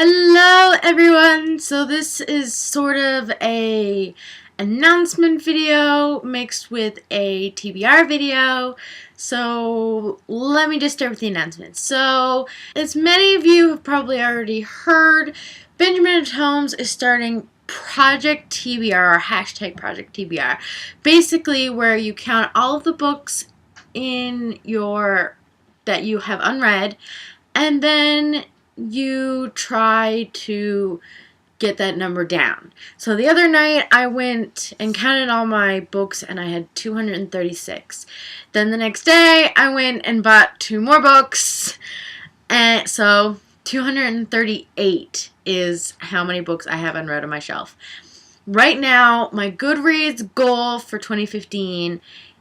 Hello everyone! So this is sort of a announcement video mixed with a TBR video. So let me just start with the announcements. So as many of you have probably already heard, Benjamin Holmes is starting Project TBR, or hashtag Project TBR. Basically where you count all of the books that you have unread, and then you try to get that number down. So the other night I went and counted all my books and I had 236. Then the next day I went and bought 2 more books, and so 238 is how many books I have unread on my shelf. Right now my Goodreads goal for 2015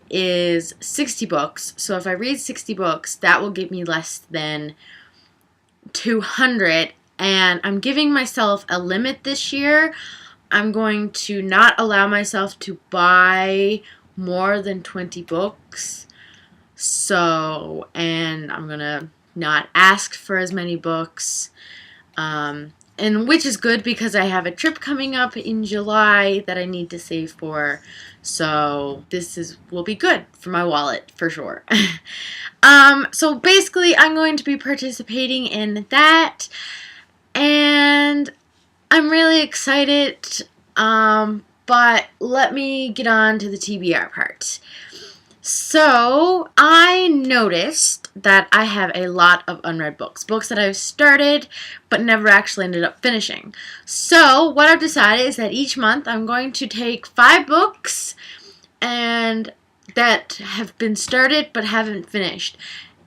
is 60 books. So if I read 60 books, that will get me less than 200, and I'm giving myself a limit this year. I'm going to not allow myself to buy more than 20 books. And I'm gonna not ask for as many books, and which is good because I have a trip coming up in July that I need to save for. So this will be good for my wallet for sure. So basically I'm going to be participating in that, and I'm really excited, but let me get on to the TBR part. So I noticed that I have a lot of unread books that I've started but never actually ended up finishing. So what I've decided is that each month I'm going to take 5 books and that have been started but haven't finished.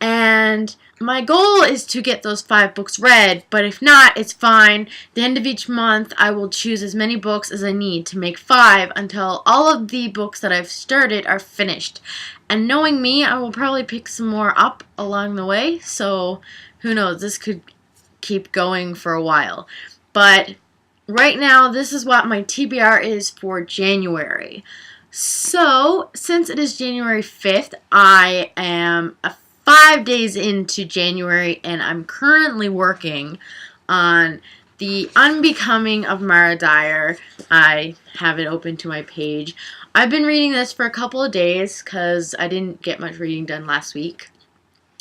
And my goal is to get those 5 books read, but if not, it's fine. At the end of each month, I will choose as many books as I need to make 5 until all of the books that I've started are finished. And knowing me, I will probably pick some more up along the way, so who knows, this could keep going for a while. But right now, this is what my TBR is for January. So, since it is January 5th, I am 5 days into January, and I'm currently working on The Unbecoming of Mara Dyer. I have it open to my page. I've been reading this for a couple of days because I didn't get much reading done last week.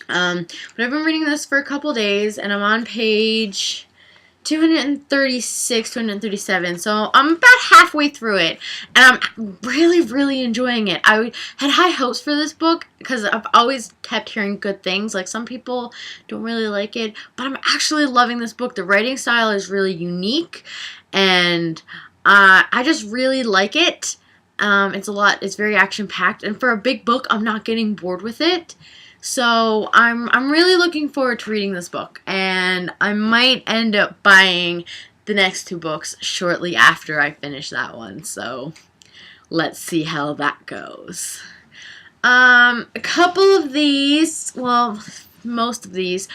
But I've been reading this for a couple of days, and I'm on page 236, 237, so I'm about halfway through it, and I'm really enjoying it. I had high hopes for this book because I've always kept hearing good things. Like, some people don't really like it, but I'm actually loving this book. The writing style is really unique, and I just really like it. It's very action-packed, and for a big book, I'm not getting bored with it. So I'm really looking forward to reading this book, and I might end up buying the next 2 books shortly after I finish that one. So let's see how that goes. A couple of these, well, most of these,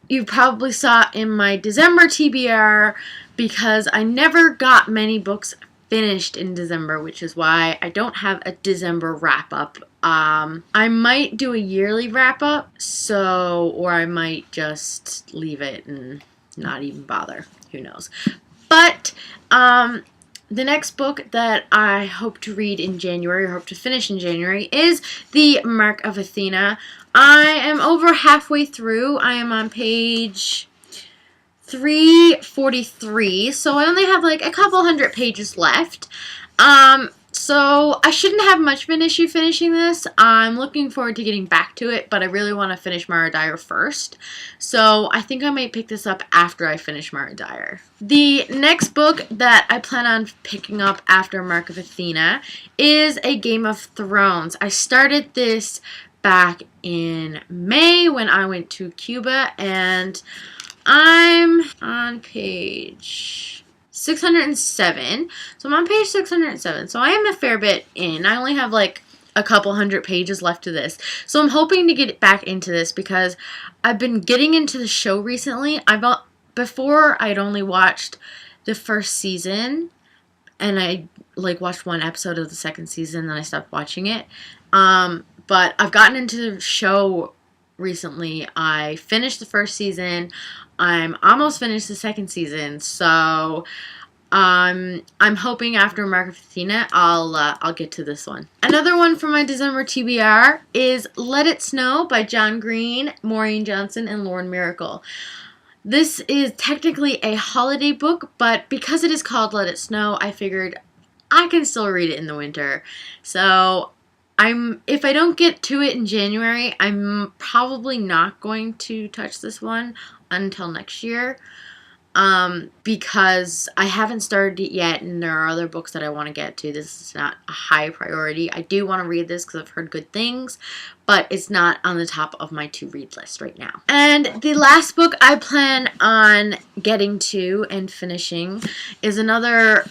you probably saw in my December TBR because I never got many books finished in December, which is why I don't have a December wrap-up. I might do a yearly wrap-up, or I might just leave it and not even bother. Who knows? But the next book that I hope to read in January, or hope to finish in January, is The Mark of Athena. I am over halfway through. I am on page 343, so I only have like a couple hundred pages left. So I shouldn't have much of an issue finishing this. I'm looking forward to getting back to it, but I really want to finish Mara Dyer first. So I think I might pick this up after I finish Mara Dyer. The next book that I plan on picking up after Mark of Athena is A Game of Thrones. I started this back in May when I went to Cuba, and I'm on page 607. So I'm on page 607. So I am a fair bit in. I only have like a couple hundred pages left to this. So I'm hoping to get back into this because I've been getting into the show recently. Before I'd only watched the first season, and I watched 1 episode of the second season, and then I stopped watching it. But I've gotten into the show recently. I finished the first season. I'm almost finished the second season. So I'm hoping after Mark of Athena, I'll get to this one. Another one for my December TBR is Let It Snow by John Green, Maureen Johnson, and Lauren Miracle. This is technically a holiday book, but because it is called Let It Snow, I figured I can still read it in the winter. So if I don't get to it in January, I'm probably not going to touch this one until next year. Because I haven't started it yet, and there are other books that I want to get to. This is not a high priority. I do want to read this because I've heard good things, but it's not on the top of my to-read list right now. And the last book I plan on getting to and finishing is another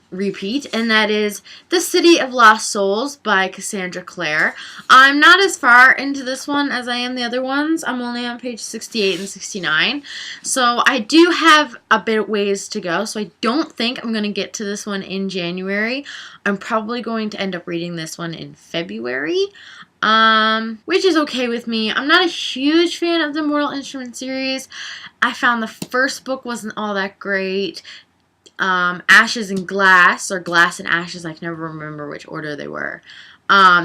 repeat, and that is The City of Lost Souls by Cassandra Clare. I'm not as far into this one as I am the other ones. I'm only on page 68 and 69, so I do have a bit ways to go, so I don't think I'm going to get to this one in January. I'm probably going to end up reading this one in February, which is okay with me. I'm not a huge fan of the Mortal Instruments series. I found the first book wasn't all that great. Ashes and Glass, or Glass and Ashes, I can never remember which order they were.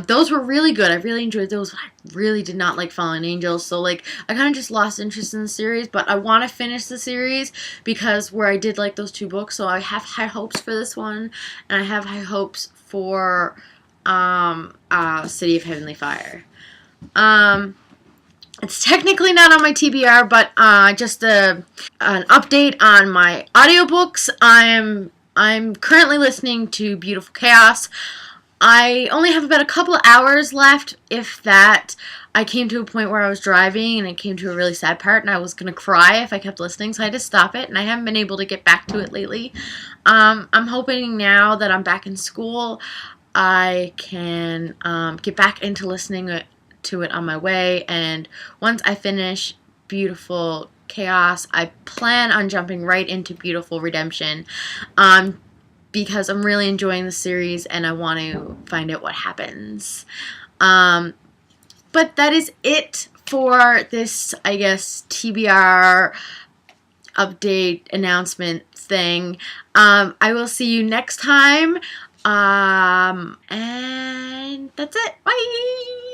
Those were really good. I really enjoyed those, but I really did not like Fallen Angels, so like I kind of just lost interest in the series, but I want to finish the series because where I did like those two books, so I have high hopes for this one, and I have high hopes for City of Heavenly Fire. It's technically not on my TBR, but just an update on my audiobooks. I'm currently listening to Beautiful Chaos. I only have about a couple of hours left, if that. I came to a point where I was driving, and it came to a really sad part, and I was going to cry if I kept listening, so I had to stop it, and I haven't been able to get back to it lately. I'm hoping now that I'm back in school, I can get back into listening to it on my way, and once I finish Beautiful Chaos, I plan on jumping right into Beautiful Redemption, because I'm really enjoying the series and I want to find out what happens. But that is it for this, I guess, TBR update announcement thing. I will see you next time. And that's it. Bye!